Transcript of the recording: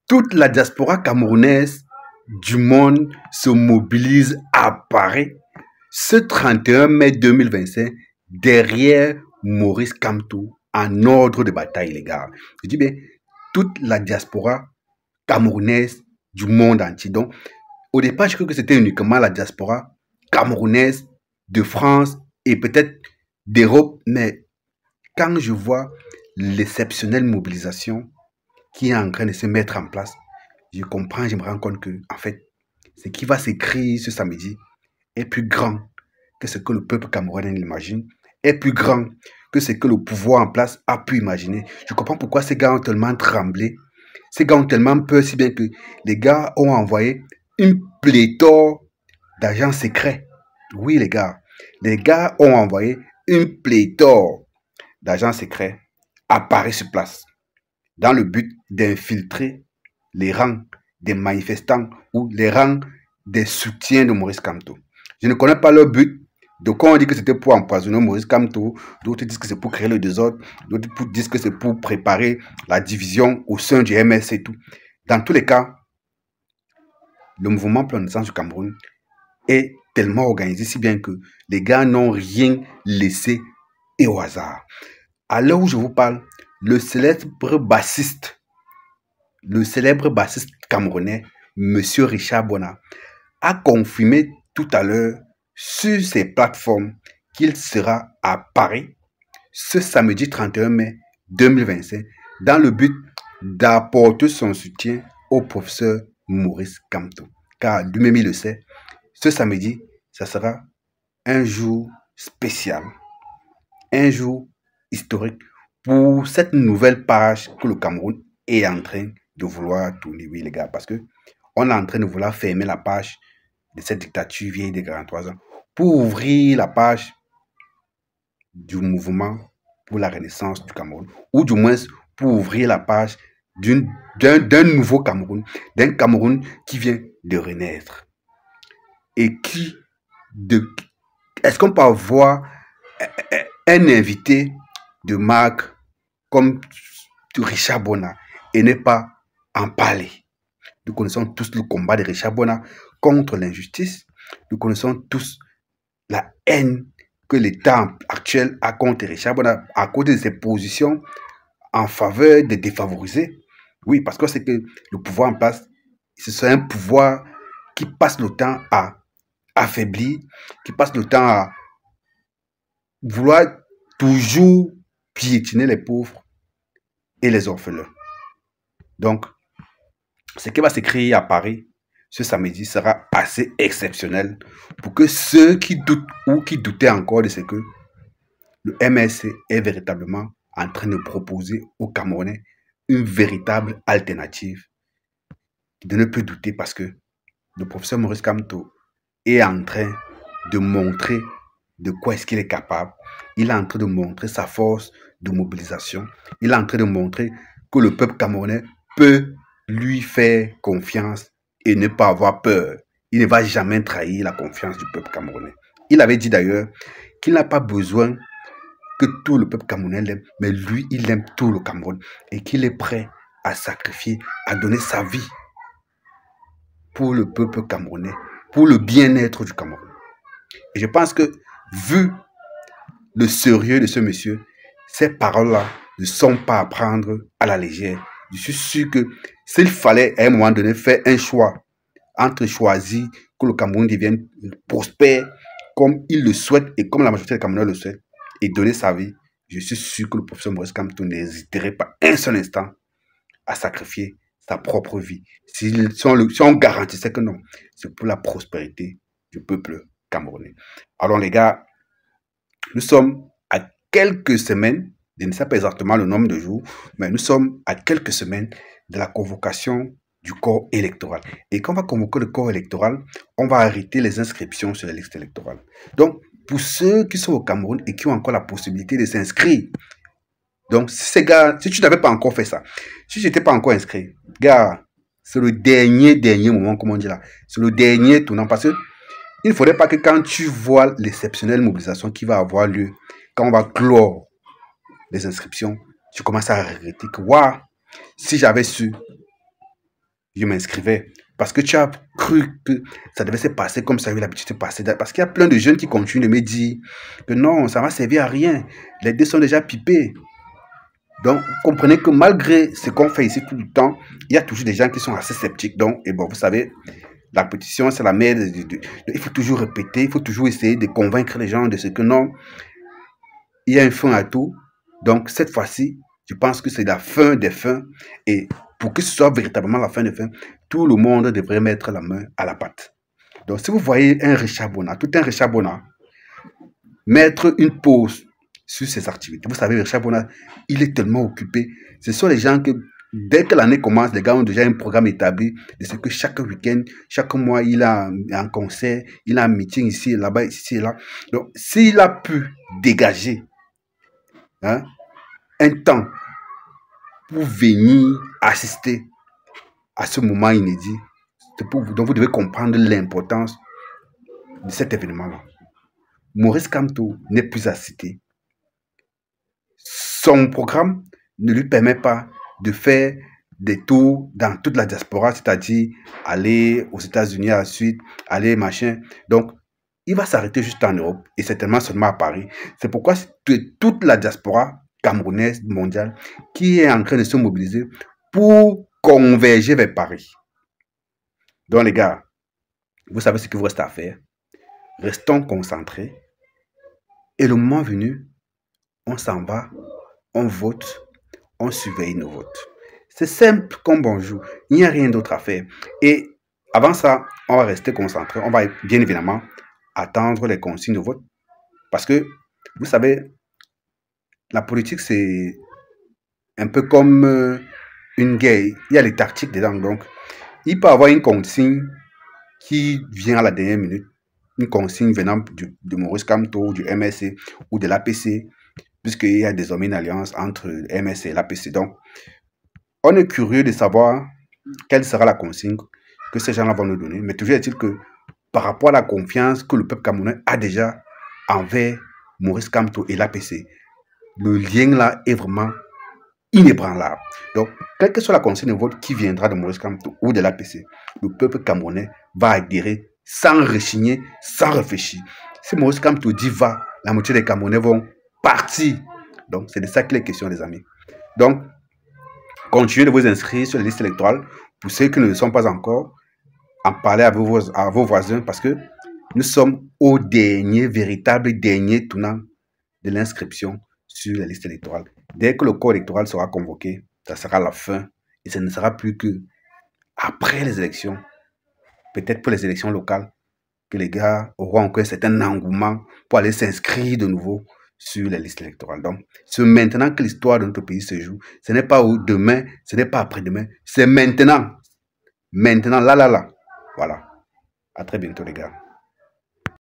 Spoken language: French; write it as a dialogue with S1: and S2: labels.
S1: toute la diaspora camerounaise du monde se mobilise à Paris ce 31 mai 2025 derrière Maurice Kamto en ordre de bataille, les gars. Je dis bien, toute la diaspora camerounaise du monde entier. Donc, au départ, je crois que c'était uniquement la diaspora camerounaise de France et peut-être d'Europe, mais quand je vois l'exceptionnelle mobilisation qui est en train de se mettre en place, je comprends, je me rends compte que, en fait, ce qui va s'écrire ce samedi est plus grand que ce que le peuple camerounais imagine, est plus grand que ce que le pouvoir en place a pu imaginer. Je comprends pourquoi ces gars ont tellement tremblé, ces gars ont tellement peur, si bien que les gars ont envoyé une pléthore d'agents secrets. Oui, les gars ont envoyé une pléthore d'agents secrets à Paris sur place, dans le but d'infiltrer les rangs des manifestants ou les rangs des soutiens de Maurice Kamto. Je ne connais pas leur but. Donc, on dit que c'était pour empoisonner Maurice Kamto, d'autres disent que c'est pour créer le désordre, d'autres disent que c'est pour préparer la division au sein du MS et tout. Dans tous les cas, le mouvement pour la naissance du Cameroun est tellement organisé, si bien que les gars n'ont rien laissé et au hasard. À l'heure où je vous parle, le célèbre bassiste camerounais, Monsieur Richard Bona, a confirmé tout à l'heure sur ses plateformes qu'il sera à Paris ce samedi 31 mai 2025 dans le but d'apporter son soutien au professeur Maurice Kamto. Car lui-même il le sait, ce samedi, ça sera un jour spécial, un jour historique pour cette nouvelle page que le Cameroun est en train de vouloir tourner, oui les gars, parce que on est en train de vouloir fermer la page de cette dictature vieille de 43 ans pour ouvrir la page du mouvement pour la renaissance du Cameroun, ou du moins pour ouvrir la page d'un nouveau Cameroun, d'un Cameroun qui vient de renaître. Et est-ce qu'on peut avoir un invité de marque comme Richard Bona et ne pas en parler? Nous connaissons tous le combat de Richard Bona contre l'injustice. Nous connaissons tous la haine que l'État actuel a contre Richard Bona à cause de ses positions en faveur des défavorisés. Oui, parce que c'est que le pouvoir en place, c'est un pouvoir qui passe le temps à affaiblir, qui passe le temps à vouloir toujours piétiner les pauvres et les orphelins. Donc, ce qui va s'écrire à Paris ce samedi sera assez exceptionnel pour que ceux qui doutent ou qui doutaient encore de ce que le MSC est véritablement en train de proposer aux Camerounais une véritable alternative, de ne plus douter parce que le professeur Maurice Kamto est en train de montrer de quoi est-ce qu'il est capable. Il est en train de montrer sa force de mobilisation. Il est en train de montrer que le peuple camerounais peut lui faire confiance et ne pas avoir peur. Il ne va jamais trahir la confiance du peuple camerounais. Il avait dit d'ailleurs qu'il n'a pas besoin que tout le peuple camerounais l'aime, mais lui, il aime tout le Cameroun et qu'il est prêt à sacrifier, à donner sa vie pour le peuple camerounais, pour le bien-être du Cameroun. Et je pense que, vu le sérieux de ce monsieur, ces paroles-là ne sont pas à prendre à la légère. Je suis sûr que s'il fallait à un moment donné faire un choix entre choisir que le Cameroun devienne prospère comme il le souhaite et comme la majorité des Camerounais le souhaitent et donner sa vie, je suis sûr que le professeur Maurice Kamto n'hésiterait pas un seul instant à sacrifier sa propre vie. Si on garantissait que non, c'est pour la prospérité du peuple camerounais. Alors les gars, nous sommes à quelques semaines, je ne sais pas exactement le nombre de jours, mais nous sommes à quelques semaines de la convocation du corps électoral. Et quand on va convoquer le corps électoral, on va arrêter les inscriptions sur les listes électorales. Donc, pour ceux qui sont au Cameroun et qui ont encore la possibilité de s'inscrire, donc ces gars, si tu n'avais pas encore fait ça, si tu n'étais pas encore inscrit, gars, c'est le dernier moment, comme on dit là, c'est le dernier tournant, parce que il ne faudrait pas que quand tu vois l'exceptionnelle mobilisation qui va avoir lieu, quand on va clore les inscriptions, tu commences à regretter que, waouh, si j'avais su je m'inscrivais. Parce que tu as cru que ça devait se passer comme ça avait l'habitude de se passer. Parce qu'il y a plein de jeunes qui continuent de me dire que non, ça va servir à rien. Les dés sont déjà pipés. Donc, vous comprenez que malgré ce qu'on fait ici tout le temps, il y a toujours des gens qui sont assez sceptiques. Donc, et bon, vous savez, la répétition, c'est la mère. Il faut toujours répéter, il faut toujours essayer de convaincre les gens de ce que non, il y a un fin à tout. Donc, cette fois-ci, je pense que c'est la fin des fins. Et pour que ce soit véritablement la fin des fins, tout le monde devrait mettre la main à la pâte. Donc, si vous voyez un Richard Bona, tout un Richard Bona, mettre une pause sur ses activités. Vous savez, Richard Bona, il est tellement occupé. Ce sont les gens que, dès que l'année commence, les gars ont déjà un programme établi de ce que chaque week-end, chaque mois, il a un concert, il a un meeting ici et là-bas, ici et là. Donc, s'il a pu dégager un temps pour venir assister à ce moment inédit, donc vous devez comprendre l'importance de cet événement-là. Maurice Kamto n'est plus à citer. Son programme ne lui permet pas de faire des tours dans toute la diaspora, c'est-à-dire aller aux États-Unis à la suite, aller machin. Donc, il va s'arrêter juste en Europe et certainement seulement à Paris. C'est pourquoi c'est toute la diaspora camerounaise mondiale qui est en train de se mobiliser pour converger vers Paris. Donc, les gars, vous savez ce qu'il vous reste à faire. Restons concentrés. Et le moment venu, on s'en va, on vote, on surveille nos votes. C'est simple comme bonjour. Il n'y a rien d'autre à faire. Et avant ça, on va rester concentré. On va bien évidemment attendre les consignes de vote. Parce que, vous savez, la politique, c'est un peu comme une guerre. Il y a les tactiques dedans. Donc, il peut y avoir une consigne qui vient à la dernière minute. Une consigne venant de Maurice Kamto, du MSC ou de l'APC, puisqu'il y a désormais une alliance entre le MSC et l'APC. Donc, on est curieux de savoir quelle sera la consigne que ces gens-là vont nous donner. Mais toujours est-il que par rapport à la confiance que le peuple camerounais a déjà envers Maurice Kamto et l'APC, le lien là est vraiment inébranlable. Donc, quelle que soit la consigne de vote qui viendra de Maurice Kamto ou de l'APC, le peuple camerounais va adhérer sans rechigner, sans réfléchir. Si Maurice Kamto dit va, la moitié des Camerounais vont partir. Donc, c'est de ça qu'il est question, les amis. Donc, continuez de vous inscrire sur les listes électorales. Pour ceux qui ne le sont pas encore, en parler à vos voisins parce que nous sommes au véritable dernier tournant de l'inscription sur la liste électorale. Dès que le corps électoral sera convoqué, ça sera la fin et ce ne sera plus que après les élections, peut-être pour les élections locales, que les gars auront encore un certain engouement pour aller s'inscrire de nouveau sur les listes électorales. Donc, c'est maintenant que l'histoire de notre pays se joue. Ce n'est pas demain, ce n'est pas après-demain, c'est maintenant. Maintenant, là. Voilà. À très bientôt, les gars.